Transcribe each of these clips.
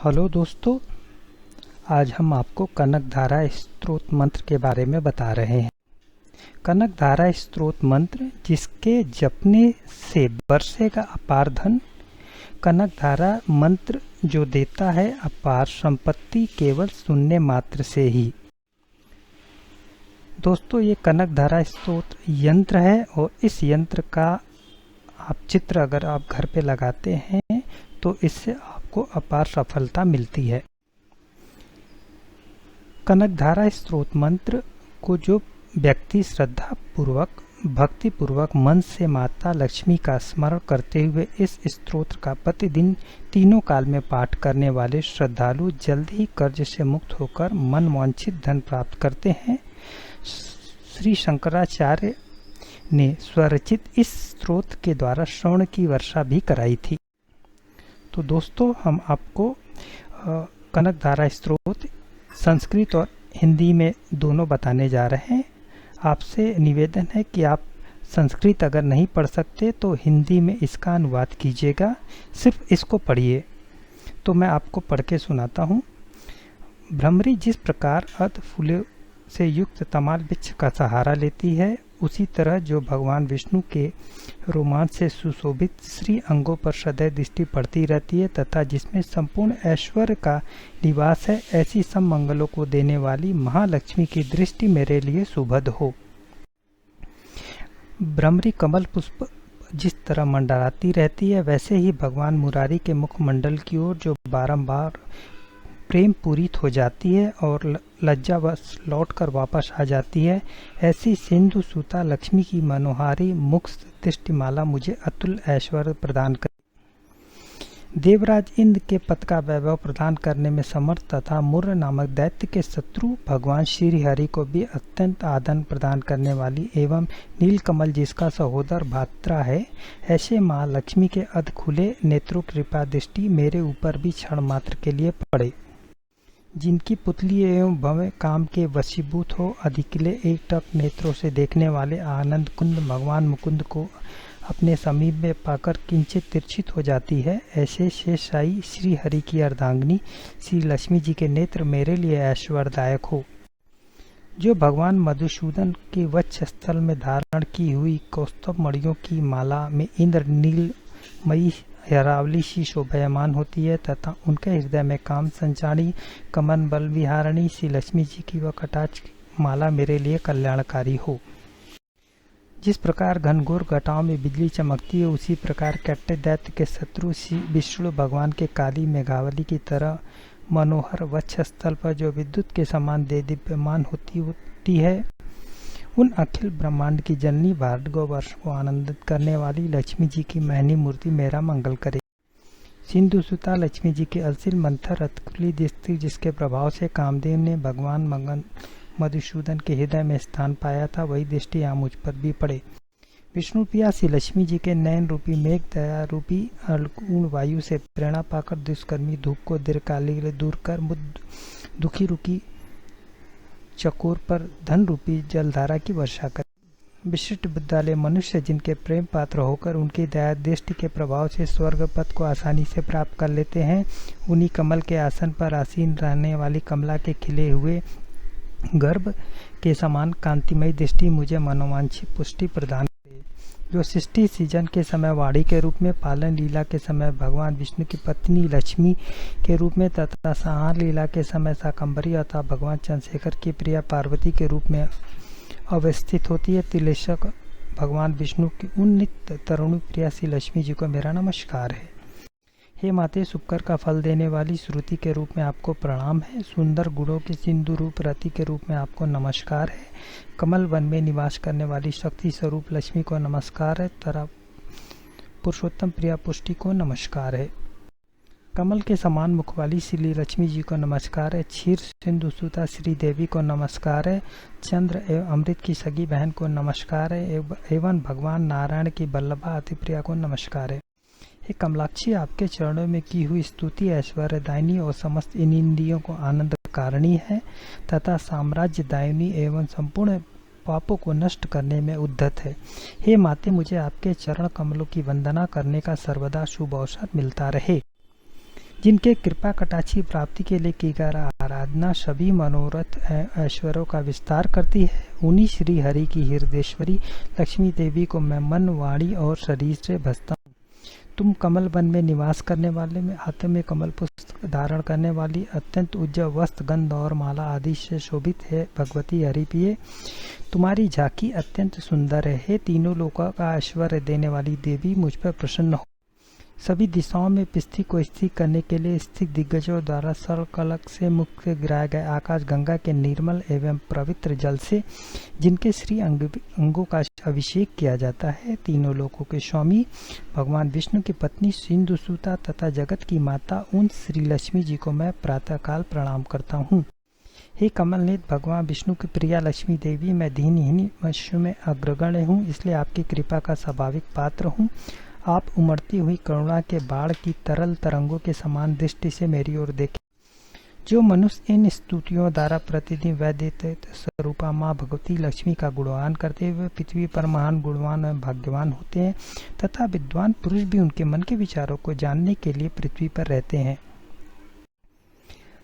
Hello दोस्तों, आज हम आपको कनक धारा स्तोत्र मंत्र के बारे में बता रहे हैं। कनक धारा स्तोत्र मंत्र जिसके जपने से बरसेगा अपार धन। कनक धारा मंत्र जो देता है अपार संपत्ति केवल सुनने मात्र से ही। दोस्तों, ये कनक धारा स्तोत्र यंत्र है और इस यंत्र का आप चित्र अगर आप घर पे लगाते हैं तो इससे आपको अपार सफलता मिलती है। कनक धारा स्तोत्र मंत्र को जो व्यक्ति श्रद्धा पूर्वक भक्ति पूर्वक मन से माता लक्ष्मी का स्मरण करते हुए इस स्तोत्र का प्रतिदिन तीनों काल में पाठ करने वाले श्रद्धालु जल्द ही कर्ज से मुक्त होकर मन वांछित धन प्राप्त करते हैं। श्री शंकराचार्य ने स्वरचित इस स्तोत्र के द्वारा श्रवण की वर्षा भी कराई थी। तो दोस्तों, हम आपको कनक धारा स्तोत्र संस्कृत और हिंदी में दोनों बताने जा रहे हैं। आपसे निवेदन है कि आप संस्कृत अगर नहीं पढ़ सकते तो हिंदी में इसका अनुवाद कीजिएगा, सिर्फ इसको पढ़िए। तो मैं आपको पढ़ के सुनाता हूँ। भ्रमरी जिस प्रकार अर्ध फूलों से युक्त तमाल वृक्ष का सहारा लेती है, उसी तरह जो भगवान विष्णु के रोमांच से सुशोभित श्री अंगों पर सदैव दृष्टि पड़ती रहती है तथा जिसमें संपूर्ण ऐश्वर्य का निवास है, ऐसी सब मंगलों को देने वाली महालक्ष्मी की दृष्टि मेरे लिए सुभद हो। भ्रमरी कमल पुष्प जिस तरह मंडराती रहती है, वैसे ही भगवान मुरारी के मुखमंडल की ओर जो बारंबार प्रेम पूरित हो जाती है और लज्जावश लौटकर वापस आ जाती है, ऐसी सिंधु सुता लक्ष्मी की मनोहारी मुख दृष्टिमाला मुझे अतुल ऐश्वर्य प्रदान करे। देवराज इंद्र के पद का वैभव प्रदान करने में समर्थ तथा मुर्र नामक दैत्य के शत्रु भगवान श्री हरि को भी अत्यंत आदर प्रदान करने वाली एवं नीलकमल जिसका सहोदर भात्रा है, ऐसे माँ लक्ष्मी के अध खुले नेत्रों कृपा दृष्टि मेरे ऊपर भी क्षण मात्र के लिए पड़े। जिनकी पुतली एवं भव्य काम के वशीभूत हो, अधिकले एकटक नेत्रों से देखने वाले आनंद कुंद भगवान मुकुंद को अपने समीप में पाकर किंचित तिरछित हो जाती है, ऐसे शेषशाही श्री हरि की अर्धांगिनी श्री लक्ष्मी जी के नेत्र मेरे लिए ऐश्वर्यदायक हो। जो भगवान मधुसूदन के वक्ष स्थल में धारण की हुई कौस्तुभ मणियों की माला में इंद्र नीलमयी हरावली सी शोभायमान होती है तथा उनके हृदय में काम संचारी कमन बल विहारणी श्री लक्ष्मी जी की वह कटाक्ष माला मेरे लिए कल्याणकारी हो। जिस प्रकार घनघोर घटाओं में बिजली चमकती है, उसी प्रकार कैट्य दैत्य के शत्रु श्री विष्णु भगवान के काली मेघावली की तरह मनोहर वक्ष स्थल पर जो विद्युत के समान देदीप्यमान होती है, उन अखिल ब्रह्मांड की जननी भार्गव वर्ष को आनंदित करने वाली लक्ष्मी जी की महनी मूर्ति मेरा मंगल करे। सिंधु सुता लक्ष्मी जी के अलसिल मंथर अतकुली दृष्टि जिसके प्रभाव से कामदेव ने भगवान मधुसूदन के हृदय में स्थान पाया था, वही दृष्टि यहाँ मुझ पर भी पड़े। विष्णु प्रिया श्री लक्ष्मी जी के नयन रूपी मेघ दया रूपी अर्कूण वायु से प्रेरणा पाकर दुष्कर्मी धूप को दीर्घकालिक दूर कर दुखी रुकी चकोर पर धन रूपी जलधारा की वर्षा कर। विशिष्ट विद्यालय मनुष्य जिनके प्रेम पात्र होकर उनकी दया दृष्टि के प्रभाव से स्वर्ग पद को आसानी से प्राप्त कर लेते हैं, उन्हीं कमल के आसन पर आसीन रहने वाली कमला के खिले हुए गर्भ के समान कांतिमय दृष्टि मुझे मनोवांछित पुष्टि प्रदान करे। जो सृष्टि सृजन के समय वाणी के रूप में, पालन लीला के समय भगवान विष्णु की पत्नी लक्ष्मी के रूप में तथा संहार लीला के समय शाकंभरी अथवा भगवान चंद्रशेखर की प्रिया पार्वती के रूप में अवस्थित होती है, तिलेशक भगवान विष्णु की उन नित्य तरुणी प्रिया श्री लक्ष्मी जी को मेरा नमस्कार है। हे माते, शुक्र का फल देने वाली श्रुति के रूप में आपको प्रणाम है। सुंदर गुणों के सिंधु रूप रति के रूप में आपको नमस्कार है। कमल वन में निवास करने वाली शक्ति स्वरूप लक्ष्मी को नमस्कार है। तथा पुरुषोत्तम प्रिया पुष्टि को नमस्कार है। कमल के समान मुख वाली श्री लक्ष्मी जी को नमस्कार है। क्षीर सिंधु सुता श्री देवी को नमस्कार है। चंद्र एवं अमृत की सगी बहन को नमस्कार है। एवं भगवान नारायण की बल्लभा अतिप्रिया को नमस्कार है। हे कमलाक्षी, आपके चरणों में की हुई स्तुति ऐश्वर्यदायिनी और समस्त इन इंद्रियों को आनंद कारणीय है तथा साम्राज्यदायिनी एवं संपूर्ण पापों को नष्ट करने में उद्धत है। हे माते, मुझे आपके चरण कमलों की वंदना करने का सर्वदा शुभ अवसर मिलता रहे। जिनके कृपा कटाक्षी प्राप्ति के लिए की गई आराधना सभी मनोरथ ऐश्वर्यों का विस्तार करती है, उन्हीं श्री हरि की हृदयेश्वरी लक्ष्मी देवी को मैं मन, वाणी और शरीर से भजता हूँ। तुम कमल वन में निवास करने वाले में हाथ में कमल पुष्प धारण करने वाली, अत्यंत उज्ज्वल वस्त्र, गंध और माला आदि से शोभित है भगवती हरिप्रिय। तुम्हारी झांकी अत्यंत सुंदर है। हे तीनों लोकों का ऐश्वर्य देने वाली देवी, मुझ पर प्रसन्न हो। सभी दिशाओं में पृथ्वी को स्थिर करने के लिए स्थित दिग्गजों द्वारा सरकलक से मुख से गिराए गए आकाश गंगा के निर्मल एवं पवित्र जल से जिनके श्री अंगों का अभिषेक किया जाता है, तीनों लोकों के स्वामी भगवान विष्णु की पत्नी सिंधुसुता तथा जगत की माता उन श्री लक्ष्मी जी को मैं प्रातःकाल प्रणाम करता हूँ। हे कमलनेत्र भगवान विष्णु की प्रिया लक्ष्मी देवी, मैं दीनहीन मनुष्य में अग्रगण्य हूँ, इसलिए आपकी कृपा का स्वाभाविक पात्र हूँ। आप उमड़ती हुई करुणा के बाढ़ की तरल तरंगों के समान दृष्टि से मेरी ओर देखें। जो मनुष्य इन स्तुतियों द्वारा प्रतिदिन वैद्य स्वरूपा माँ भगवती लक्ष्मी का गुणगान करते हुए पृथ्वी पर महान गुणवान एवं भाग्यवान होते हैं तथा विद्वान पुरुष भी उनके मन के विचारों को जानने के लिए पृथ्वी पर रहते हैं।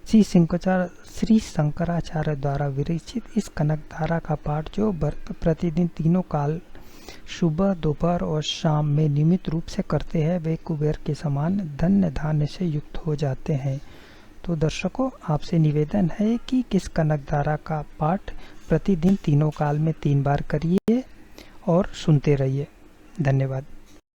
श्री शंकराचार्य द्वारा विरचित इस कनक धारा का पाठ जो प्रतिदिन तीनों काल सुबह, दोपहर और शाम में नियमित रूप से करते हैं, वे कुबेर के समान धन्य धान्य से युक्त हो जाते हैं। तो दर्शकों, आपसे निवेदन है कि किस कनक धारा का पाठ प्रतिदिन तीनों काल में 3 बार करिए और सुनते रहिए। धन्यवाद।